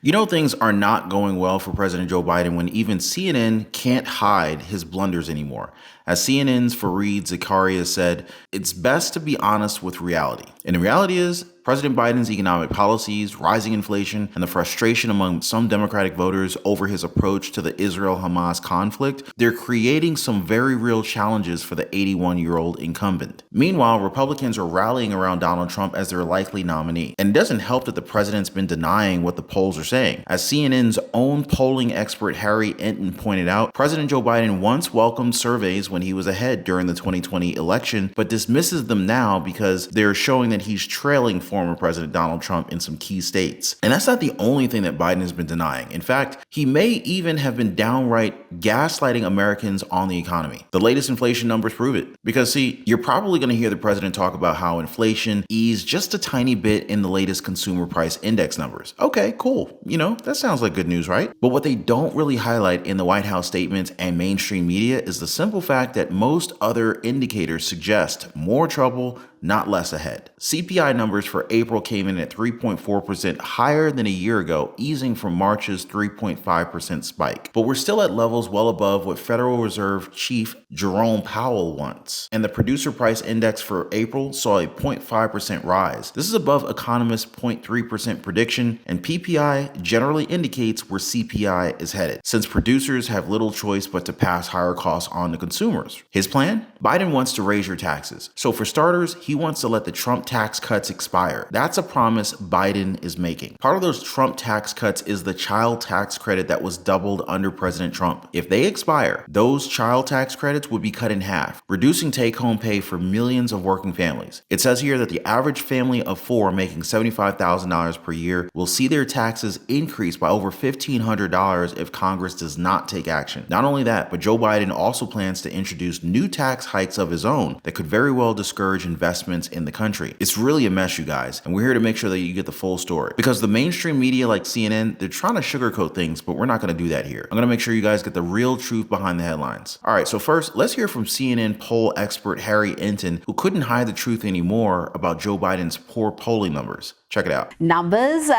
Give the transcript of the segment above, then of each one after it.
You know, things are not going well for President Joe Biden when even CNN can't hide his blunders anymore. As CNN's Fareed Zakaria said, it's best to be honest with reality. And the reality is, President Biden's economic policies, rising inflation, and the frustration among some Democratic voters over his approach to the Israel-Hamas conflict, they're creating some very real challenges for the 81-year-old incumbent. Meanwhile, Republicans are rallying around Donald Trump as their likely nominee. And it doesn't help that the president's been denying what the polls are saying. As CNN's own polling expert Harry Enten pointed out, President Joe Biden once welcomed surveys when he was ahead during the 2020 election, but dismisses them now because they're showing that he's trailing former President Donald Trump in some key states. And that's not the only thing that Biden has been denying. In fact, he may even have been downright gaslighting Americans on the economy. The latest inflation numbers prove it. Because see, you're probably going to hear the president talk about how inflation eased just a tiny bit in the latest consumer price index numbers. Okay, cool. You know, that sounds like good news, right? But what they don't really highlight in the White House statements and mainstream media is the simple fact that most other indicators suggest more trouble, not less ahead. CPI numbers for April came in at 3.4% higher than a year ago, easing from March's 3.5% spike. But we're still at levels well above what Federal Reserve Chief Jerome Powell wants. And the producer price index for April saw a 0.5% rise. This is above economists' 0.3% prediction, and PPI generally indicates where CPI is headed, since producers have little choice but to pass higher costs on to consumers. His plan? Biden wants to raise your taxes. So for starters, he wants to let the Trump tax cuts expire. That's a promise Biden is making. Part of those Trump tax cuts is the child tax credit that was doubled under President Trump. If they expire, those child tax credits would be cut in half, reducing take-home pay for millions of working families. It says here that the average family of four making $75,000 per year will see their taxes increase by over $1,500 if Congress does not take action. Not only that, but Joe Biden also plans to introduce new tax hikes of his own that could very well discourage investments in the country. It's really a mess, you guys, and we're here to make sure that you get the full story. Because the mainstream media like CNN, they're trying to sugarcoat things, but we're not going to do that here. I'm going to make sure you guys get the real truth behind the headlines. All right, so first, let's hear from CNN poll expert Harry Enten, who couldn't hide the truth anymore about Joe Biden's poor polling numbers. Check it out. Numbers,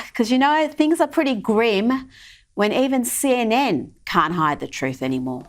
because you know, things are pretty grim when even CNN can't hide the truth anymore.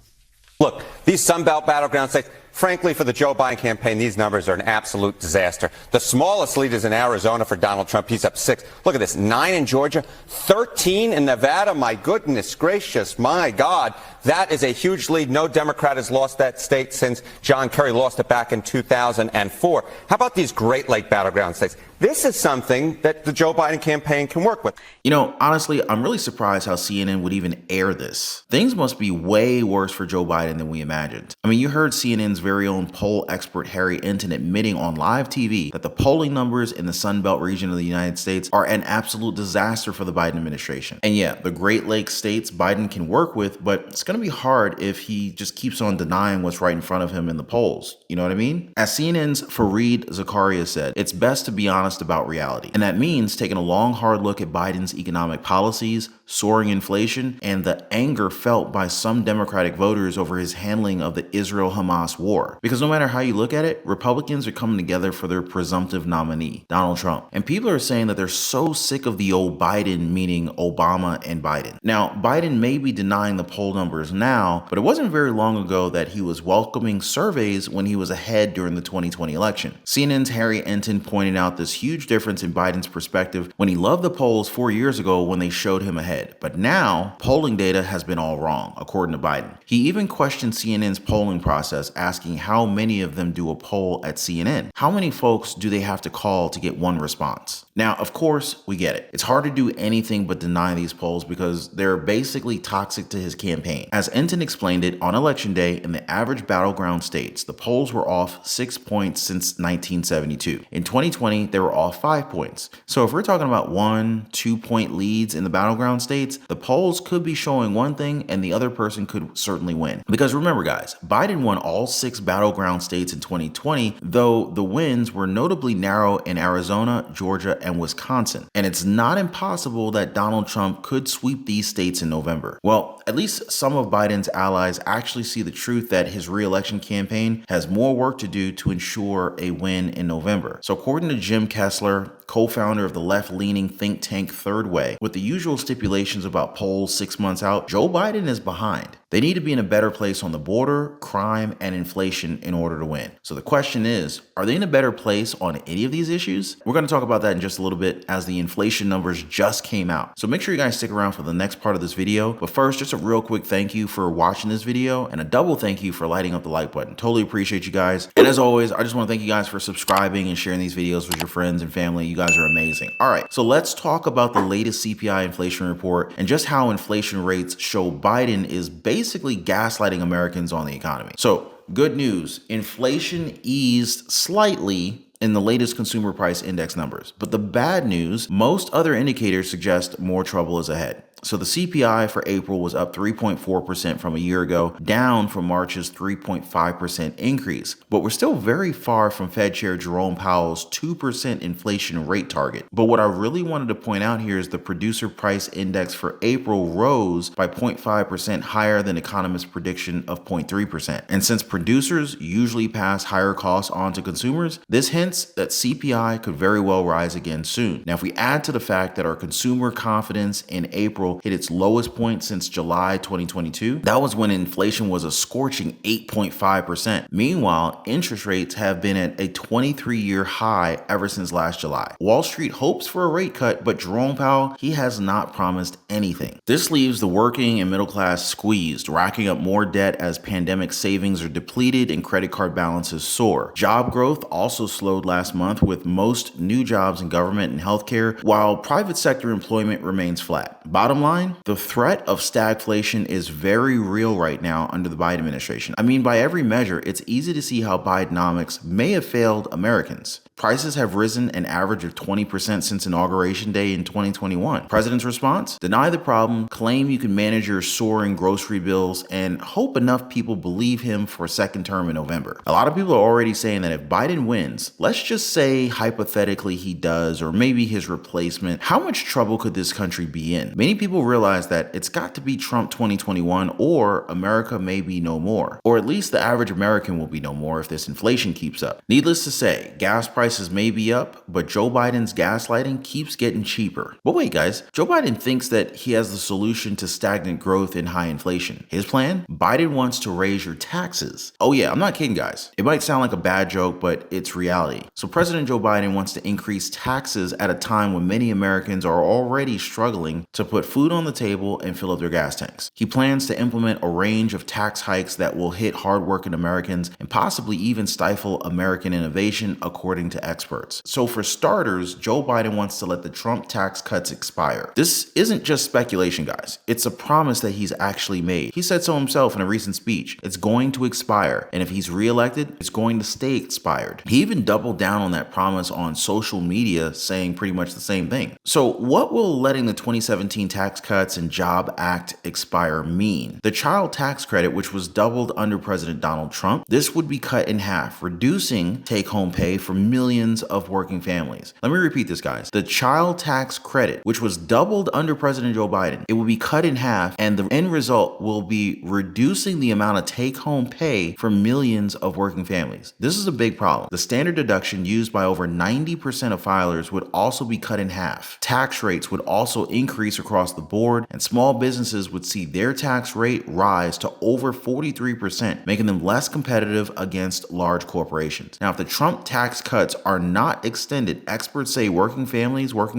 Look, these Sunbelt battleground states, frankly, for the Joe Biden campaign, these numbers are an absolute disaster. The smallest lead is in Arizona for Donald Trump. He's up 6. Look at this, 9 in Georgia, 13 in Nevada. My goodness gracious, my God. That is a huge lead. No Democrat has lost that state since John Kerry lost it back in 2004. How about these Great Lake battleground states? This is something that the Joe Biden campaign can work with. You know, honestly, I'm really surprised how CNN would even air this. Things must be way worse for Joe Biden than we imagined. I mean, you heard CNN's very own poll expert Harry Enten admitting on live TV that the polling numbers in the Sunbelt region of the United States are an absolute disaster for the Biden administration. And yeah, the Great Lakes states Biden can work with, but it's going to be hard if he just keeps on denying what's right in front of him in the polls. You know what I mean? As CNN's Fareed Zakaria said, it's best to be honest about reality. And that means taking a long, hard look at Biden's economic policies, soaring inflation, and the anger felt by some Democratic voters over his handling of the Israel-Hamas war. Because no matter how you look at it, Republicans are coming together for their presumptive nominee, Donald Trump. And people are saying that they're so sick of the old Biden, meaning Obama and Biden. Now, Biden may be denying the poll numbers now, but it wasn't very long ago that he was welcoming surveys when he was ahead during the 2020 election. CNN's Harry Enten pointed out this huge difference in Biden's perspective when he loved the polls 4 years ago when they showed him ahead. But now, polling data has been all wrong, according to Biden. He even questioned CNN's polling process, asking how many of them do a poll at CNN. How many folks do they have to call to get one response? Now, of course, we get it. It's hard to do anything but deny these polls because they're basically toxic to his campaign. As Enten explained it, on election day in the average battleground states, the polls were off 6 points since 1972. In 2020, they were off 5 points. So if we're talking about 1-2 point leads in the battleground states, the polls could be showing one thing and the other person could certainly win. Because remember, guys, Biden won all 6 battleground states in 2020, though the wins were notably narrow in Arizona, Georgia, and Wisconsin. And it's not impossible that Donald Trump could sweep these states in November. Well, at least some of Biden's allies actually see the truth that his re-election campaign has more work to do to ensure a win in November. So according to Jim Kessler, co-founder of the left-leaning think tank Third Way. With the usual stipulations about polls 6 months out, Joe Biden is behind. They need to be in a better place on the border, crime, and inflation in order to win. So the question is, are they in a better place on any of these issues? We're going to talk about that in just a little bit as the inflation numbers just came out. So make sure you guys stick around for the next part of this video. But first, just a real quick thank you for watching this video and a double thank you for lighting up the like button. Totally appreciate you guys. And as always, I just want to thank you guys for subscribing and sharing these videos with your friends and family. You guys are amazing. All right, so let's talk about the latest CPI inflation report and just how inflation rates show Biden is basically gaslighting Americans on the economy. So good news, inflation eased slightly in the latest consumer price index numbers. But the bad news, most other indicators suggest more trouble is ahead. So the CPI for April was up 3.4% from a year ago, down from March's 3.5% increase. But we're still very far from Fed Chair Jerome Powell's 2% inflation rate target. But what I really wanted to point out here is the producer price index for April rose by 0.5% higher than economists' prediction of 0.3%. And since producers usually pass higher costs on to consumers, this hints that CPI could very well rise again soon. Now, if we add to the fact that our consumer confidence in April hit its lowest point since July 2022. That was when inflation was a scorching 8.5%. Meanwhile, interest rates have been at a 23-year high ever since last July. Wall Street hopes for a rate cut, but Jerome Powell, he has not promised anything. This leaves the working and middle class squeezed, racking up more debt as pandemic savings are depleted and credit card balances soar. Job growth also slowed last month, with most new jobs in government and healthcare, while private sector employment remains flat. Bottom line, the threat of stagflation is very real right now under the Biden administration. I mean, by every measure, it's easy to see how Bidenomics may have failed Americans. Prices have risen an average of 20% since Inauguration Day in 2021. President's response? Deny the problem, claim you can manage your soaring grocery bills, and hope enough people believe him for a second term in November. A lot of people are already saying that if Biden wins, let's just say hypothetically he does, or maybe his replacement, how much trouble could this country be in? Many people realize that it's got to be Trump 2021 or America may be no more. Or at least the average American will be no more if this inflation keeps up. Needless to say, gas prices may be up, but Joe Biden's gaslighting keeps getting cheaper. But wait, guys, Joe Biden thinks that he has the solution to stagnant growth and high inflation. His plan? Biden wants to raise your taxes. Oh yeah, I'm not kidding, guys. It might sound like a bad joke, but it's reality. So President Joe Biden wants to increase taxes at a time when many Americans are already struggling to put food on the table and fill up their gas tanks. He plans to implement a range of tax hikes that will hit hardworking Americans and possibly even stifle American innovation, according to experts. So for starters, Joe Biden wants to let the Trump tax cuts expire. This isn't just speculation, guys. It's a promise that he's actually made. He said so himself in a recent speech. It's going to expire, and if he's reelected, it's going to stay expired. He even doubled down on that promise on social media, saying pretty much the same thing. So what will letting the 2017 Tax Cuts and Job Act expire mean? The child tax credit, which was doubled under President Donald Trump, this would be cut in half, reducing take-home pay for millions of working families. Let me repeat this, guys. The child tax credit, which was doubled under President Joe Biden, it will be cut in half, and the end result will be reducing the amount of take-home pay for millions of working families. This is a big problem. The standard deduction used by over 90% of filers would also be cut in half. Tax rates would also increase across the board, and small businesses would see their tax rate rise to over 43%, making them less competitive against large corporations. Now, if the Trump tax cuts are not extended, experts say working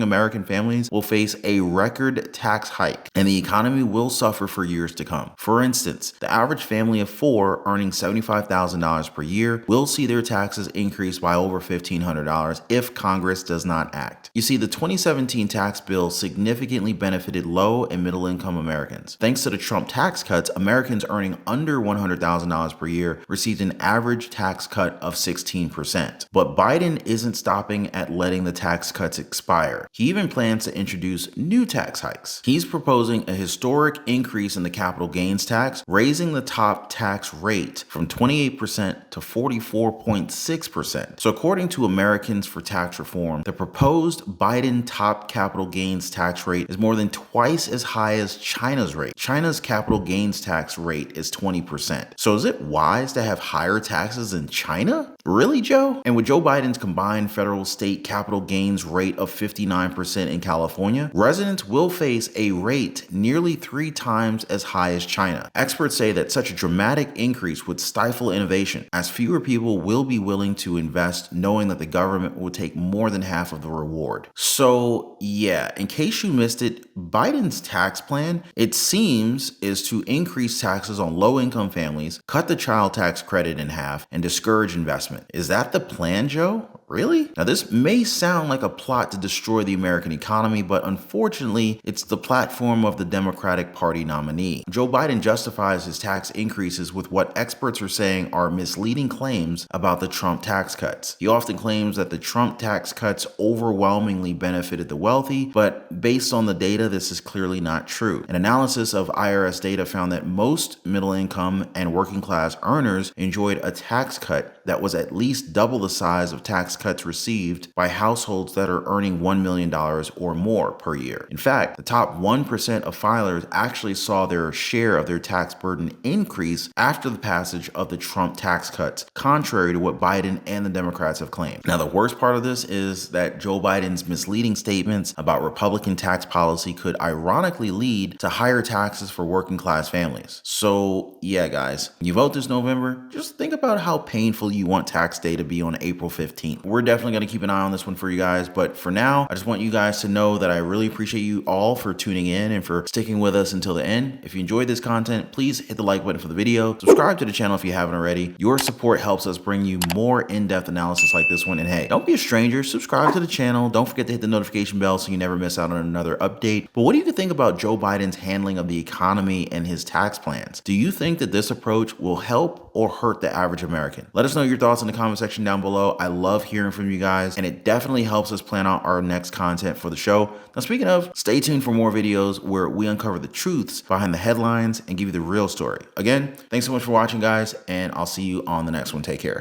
American families will face a record tax hike, and the economy will suffer for years to come. For instance, the average family of four earning $75,000 per year will see their taxes increase by over $1,500 if Congress does not act. You see, the 2017 tax bill significantly benefited low and middle income Americans. Thanks to the Trump tax cuts, Americans earning under $100,000 per year received an average tax cut of 16%. But Biden isn't stopping at letting the tax cuts expire. He even plans to introduce new tax hikes. He's proposing a historic increase in the capital gains tax, raising the top tax rate from 28% to 44.6%. So according to Americans for Tax Reform, the proposed Biden top capital gains tax rate is more than twice as high as China's rate. China's capital gains tax rate is 20%. So is it wise to have higher taxes in China? Really, Joe? And with Joe Biden Biden's combined federal state capital gains rate of 59% in California, residents will face a rate nearly 3 times as high as China. Experts say that such a dramatic increase would stifle innovation, as fewer people will be willing to invest knowing that the government will take more than half of the reward. So yeah, in case you missed it, Biden's tax plan, it seems, is to increase taxes on low-income families, cut the child tax credit in half, and discourage investment. Is that the plan, Joe? Really? Now, this may sound like a plot to destroy the American economy, but unfortunately, it's the platform of the Democratic Party nominee. Joe Biden justifies his tax increases with what experts are saying are misleading claims about the Trump tax cuts. He often claims that the Trump tax cuts overwhelmingly benefited the wealthy, but based on the data, this is clearly not true. An analysis of IRS data found that most middle-income and working-class earners enjoyed a tax cut that was at least double the size of tax cuts received by households that are earning $1 million or more per year. In fact, the top 1% of filers actually saw their share of their tax burden increase after the passage of the Trump tax cuts, contrary to what Biden and the Democrats have claimed. Now, the worst part of this is that Joe Biden's misleading statements about Republican tax policy could ironically lead to higher taxes for working class families. So yeah, guys, when you vote this November, just think about how painful you want tax day to be on April 15th. We're definitely going to keep an eye on this one for you guys, but for now, I just want you guys to know that I really appreciate you all for tuning in and for sticking with us until the end. If you enjoyed this content, please hit the like button for the video, subscribe to the channel if you haven't already. Your support helps us bring you more in-depth analysis like this one, and hey, don't be a stranger, subscribe to the channel, don't forget to hit the notification bell so you never miss out on another update. But what do you think about Joe Biden's handling of the economy and his tax plans? Do you think that this approach will help or hurt the average American? Let us know your thoughts in the comment section down below. I love hearing from you guys, and it definitely helps us plan out our next content for the show. Now, speaking of, stay tuned for more videos where we uncover the truths behind the headlines and give you the real story. Again, thanks so much for watching, guys, and I'll see you on the next one. Take care.